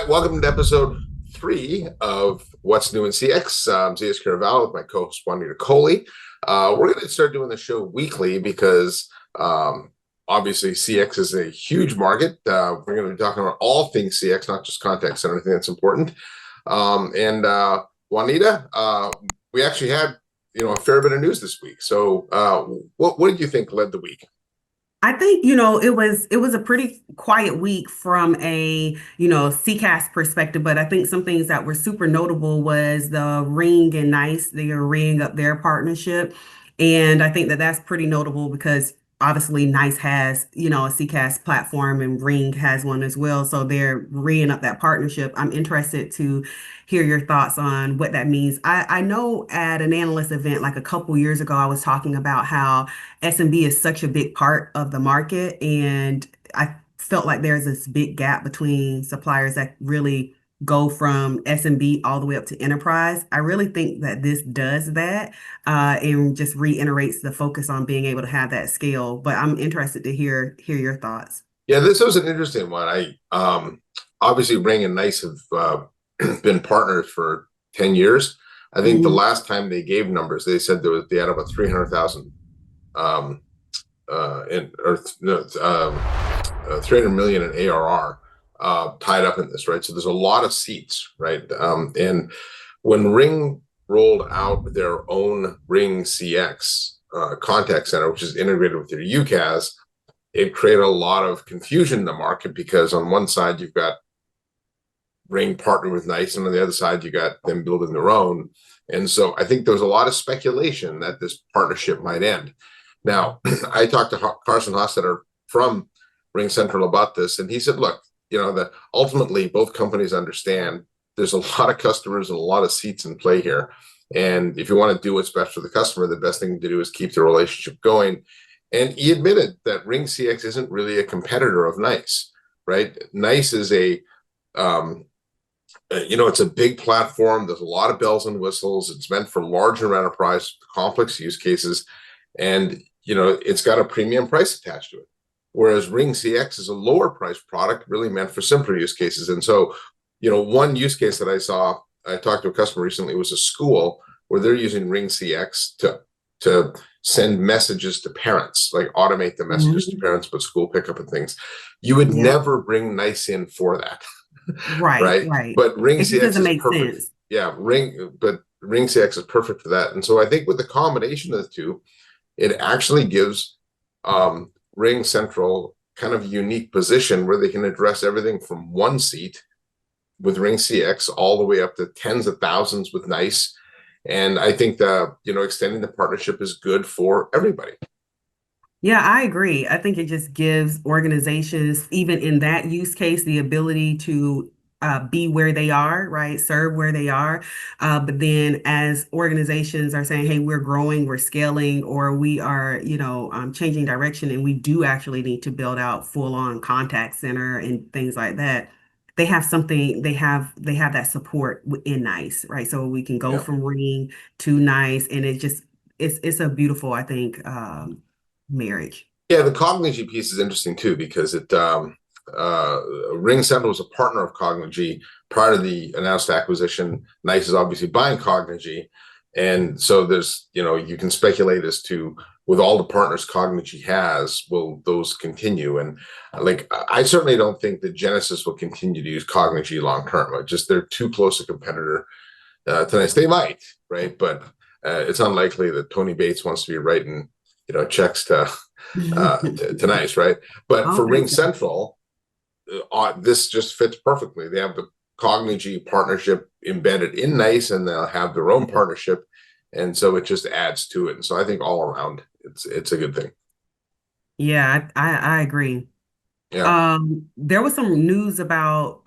right, welcome to episode 3 of What's New in CX. I'm ZKast with my co-host Juanita Coley. We're going to start doing the show weekly because obviously CX is a huge market. We're going to be talking about all things CX, not just contact center, anything that's important. Juanita, we actually had a fair bit of news this week. So what did you think led the week? I think, it was a pretty quiet week from a, CCAS perspective, but I think some things that were super notable was the Ring and Nice, they are ringing up their partnership. And I think that that's pretty notable because obviously Nice has, a CCAS platform and Ring has one as well. So they're ringing up that partnership. I'm interested to hear your thoughts on what that means. I know at an analyst event like a couple years ago, I was talking about how SMB is such a big part of the market. And I felt like there's this big gap between suppliers that really go from SMB all the way up to enterprise. I really think that this does that and just reiterates the focus on being able to have that scale. But I'm interested to hear your thoughts. Yeah, this was an interesting one. Obviously Ring and Nice have been partners for 10 years. I think the Mhm. last time they gave numbers, they said they had about 300,000 in or no, 300 million in ARR tied up in this, right? So there's a lot of seats, right? And when Ring rolled out their own Ring CX contact center, which is integrated with their UCaaS, it created a lot of confusion in the market because on one side you've got Ring partnered with Nice, and on the other side you got them building their own. And so I think there was a lot of speculation that this partnership might end. Now, I talked to Carson Hostetter from RingCentral about this, and he said, look, that ultimately both companies understand there's a lot of customers and a lot of seats in play here. And if you want to do what's best for the customer, the best thing to do is keep the relationship going. And he admitted that Ring CX isn't really a competitor of Nice, right? Nice is it's a big platform. There's a lot of bells and whistles. It's meant for larger enterprise, complex use cases. And, it's got a premium price attached to it. Whereas Ring CX is a lower price product really meant for simpler use cases. And so, one use case that I talked to a customer recently, was a school where they're using Ring CX to send messages to parents, like automate the messages to Mhm. parents, but school pickup and things. You would Yeah. never bring Nice in for that. Right, Right? right. But Ring It just CX doesn't is make perfect. sense. Yeah, Ring CX is perfect for that. And so I think with the combination of the two, it actually gives RingCentral kind of a unique position where they can address everything from one seat with Ring CX all the way up to tens of thousands with Nice. And I think that, extending the partnership is good for everybody. Yeah, I agree. I think it just gives organizations, even in that use case, the ability to be where they are, right? Serve where they are. But then as organizations are saying, hey, we're growing, we're scaling, or we are, changing direction, and we do actually need to build out full-on contact center and things like that. They have something, they have that support in Nice, right? So we can go Yeah. from Ring to Nice, and it's a beautiful, I think, marriage. Yeah, the Cognigy piece is interesting too, because RingCentral was a partner of Cognigy prior to the announced acquisition. Nice is obviously buying Cognigy. And so there's, you can speculate as to, with all the partners Cognigy has, will those continue? And I certainly don't think that Genesis will continue to use Cognigy long term. Just they're too close a competitor to Nice. They might, right? But it's unlikely that Tony Bates wants to be writing, checks to Nice, right? I But for don't Ring think so. Central, this just fits perfectly. They have the Cognigy partnership embedded in Nice, and they'll have their own partnership, and so it just adds to it. And so I think all around, it's a good thing. Yeah, I agree. Yeah, There was some news about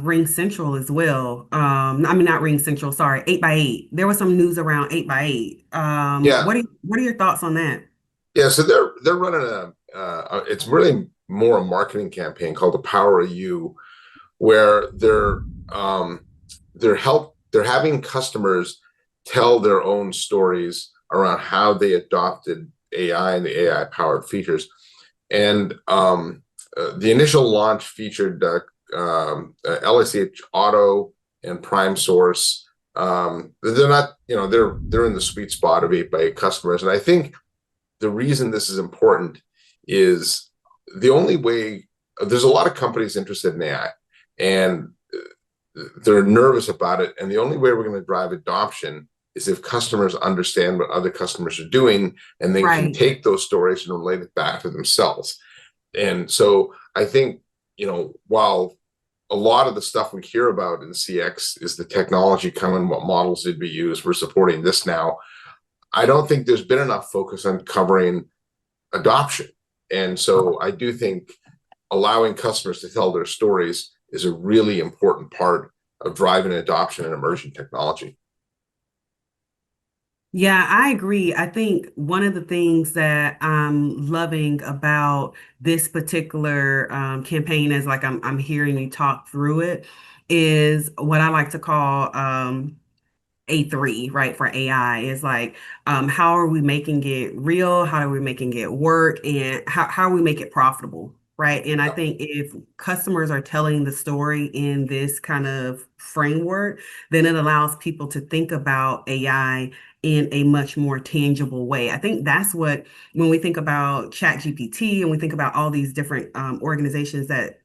Ring Central as well. I mean not Ring Central, sorry, 8 by 8. There was some news around 8 by 8. yeah, What are your thoughts on that? yeah. So they're running it's really more a marketing campaign called the Power of You, where um they're having customers tell their own stories around how they adopted AI and the AI powered features. And the initial launch featured LICH Auto and Prime Source. They're not, they're in the sweet spot of 8x8 customers. And I think the reason this is important is the only way, there's a lot of companies interested in AI, and they're nervous about it. And the only way we're going to drive adoption is if customers understand what other customers are doing, and they can take those stories and relate it back to themselves. And so I think, while a lot of the stuff we hear about in CX is the technology coming, what models did we use, we're supporting this now, I don't think there's been enough focus on covering adoption. And so I do think allowing customers to tell their stories is a really important part of driving adoption in emerging technology. Yeah, I agree. I think one of the things that I'm loving about this particular campaign, as like I'm hearing you talk through it, is what I like to call A3, right, for AI, is like, how are we making it real? How are we making it work? And how we make it profitable, right? And I think if customers are telling the story in this kind of framework, then it allows people to think about AI in a much more tangible way. I think that's what, when we think about ChatGPT and we think about all these different organizations that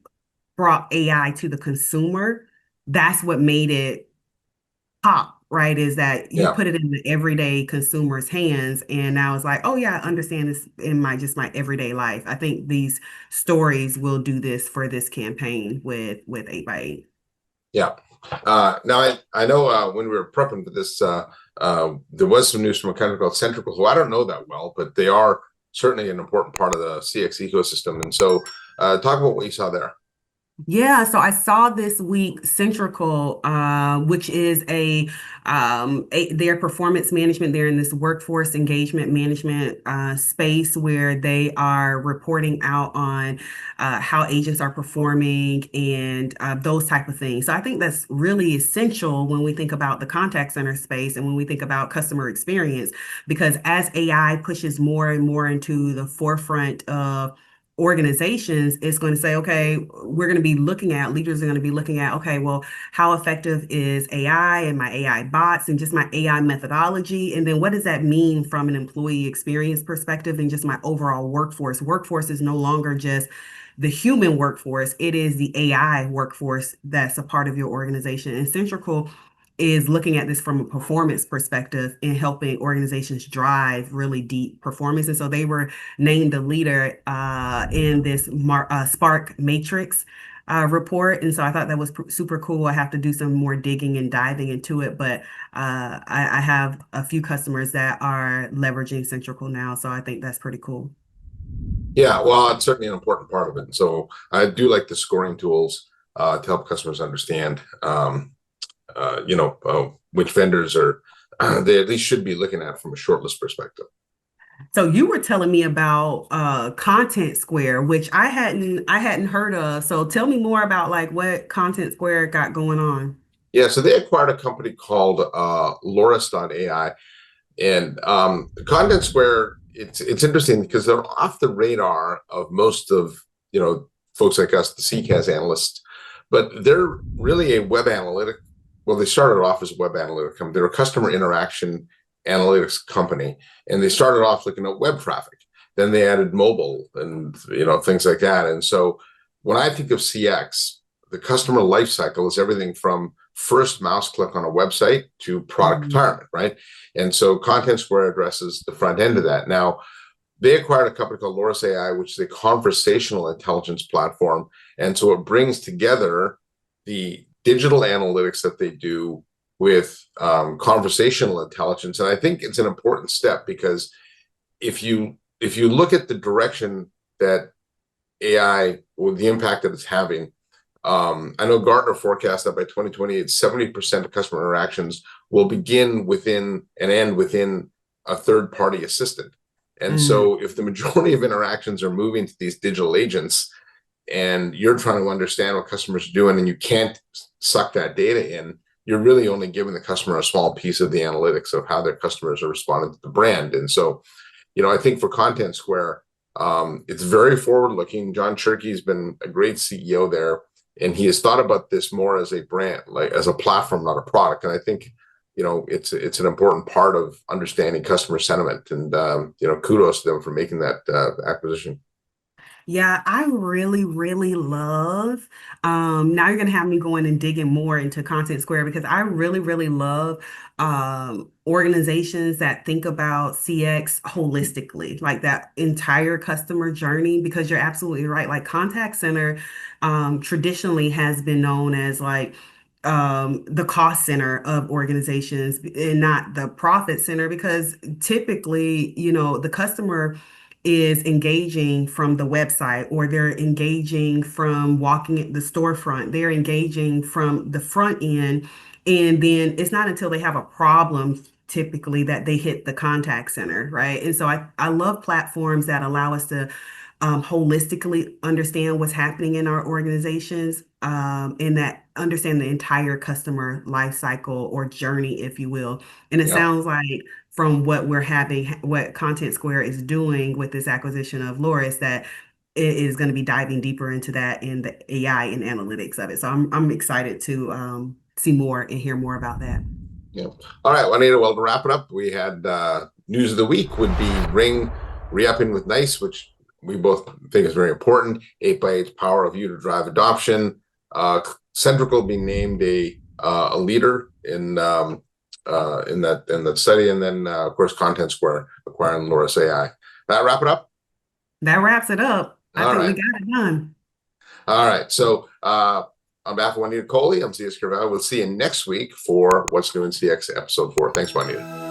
brought AI to the consumer, that's what made it pop, right? Is that you put it in the everyday consumer's hands, and now it's like, oh yeah, I understand this in my everyday life. I think these stories will do this for this campaign with 8x8. Yeah. Now I know when we were prepping for this, there was some news from a company called Centrical, who I don't know that well, but they are certainly an important part of the CX ecosystem. And so talk about what you saw there. Yeah, so I saw this week Centrical, which is their performance management. They're in this workforce engagement management space where they are reporting out on how agents are performing and those type of things. So I think that's really essential when we think about the contact center space and when we think about customer experience, because as AI pushes more and more into the forefront of organizations, is going to say, okay, leaders are going to be looking at, okay, well, how effective is AI and my AI bots and just my AI methodology? And then what does that mean from an employee experience perspective and just my overall workforce? Workforce is no longer just the human workforce, it is the AI workforce that's a part of your organization. And Centrical is looking at this from a performance perspective and helping organizations drive really deep performance. And so they were named a leader in this Spark Matrix report. And so I thought that was super cool. I have to do some more digging and diving into it, but I have a few customers that are leveraging Centrical now. So I think that's pretty cool. Yeah, well, it's certainly an important part of it. So I do like the scoring tools to help customers understand which vendors are they at least should be looking at from a shortlist perspective. So you were telling me about Contentsquare, which I hadn't heard of. So tell me more about like what Contentsquare got going on. Yeah, so they acquired a company called Loris.ai, and Contentsquare. It's interesting because they're off the radar of most of folks like us, the ZKast analysts, but they're really a web analytic. Well, they started off as a web analytic company. They're a customer interaction analytics company, and they started off looking at web traffic. Then they added mobile and things like that. And so when I think of CX, the customer life cycle is everything from first mouse click on a website to product retirement, right? And so Contentsquare addresses the front end of that. Now, they acquired a company called Loris AI, which is a conversational intelligence platform. And so it brings together the digital analytics that they do with conversational intelligence. And I think it's an important step, because if you look at the direction that AI, or the impact that it's having, I know Gartner forecast that by 2028, 70% of customer interactions will begin within and end within a third-party assistant. And so if the majority of interactions are moving to these digital agents, and you're trying to understand what customers are doing, and you can't suck that data in, you're really only giving the customer a small piece of the analytics of how their customers are responding to the brand. And so, I think for Contentsquare, it's very forward-looking. John Cherky's been a great CEO there. And he has thought about this more as a brand, like as a platform, not a product. And I think, it's an important part of understanding customer sentiment. And kudos to them for making that acquisition. Yeah, I really, really love. Now you're gonna have me going and digging more into Content Square because I really, really love organizations that think about CX holistically, like that entire customer journey. Because you're absolutely right. Like contact center, traditionally has been known as like the cost center of organizations and not the profit center because typically, the customer is engaging from the website or they're engaging from walking at the storefront. They're engaging from the front end. And then it's not until they have a problem typically that they hit the contact center, right? And so I love platforms that allow us to holistically understand what's happening in our organizations and that understand the entire customer life cycle or journey, if you will. And it Yeah. sounds like from what we're having, what Content Square is doing with this acquisition of Loris, that it is going to be diving deeper into that in the AI and analytics of it. So I'm excited to see more and hear more about that. Yeah. All right, Juanita. Well, to wrap it up, we had news of the week would be Ring re-upping with Nice, which we both think is very important. 8x8's power of you to drive adoption. Centrical being named a leader in that study, and then of course Contentsquare acquiring Loris AI. That wrap it up. That wraps it up. I All think we right. got it done. All right. So on behalf of Juanita Coley, I'm ZKast. We'll see you next week for What's New in CX episode 4. Thanks, Juanita.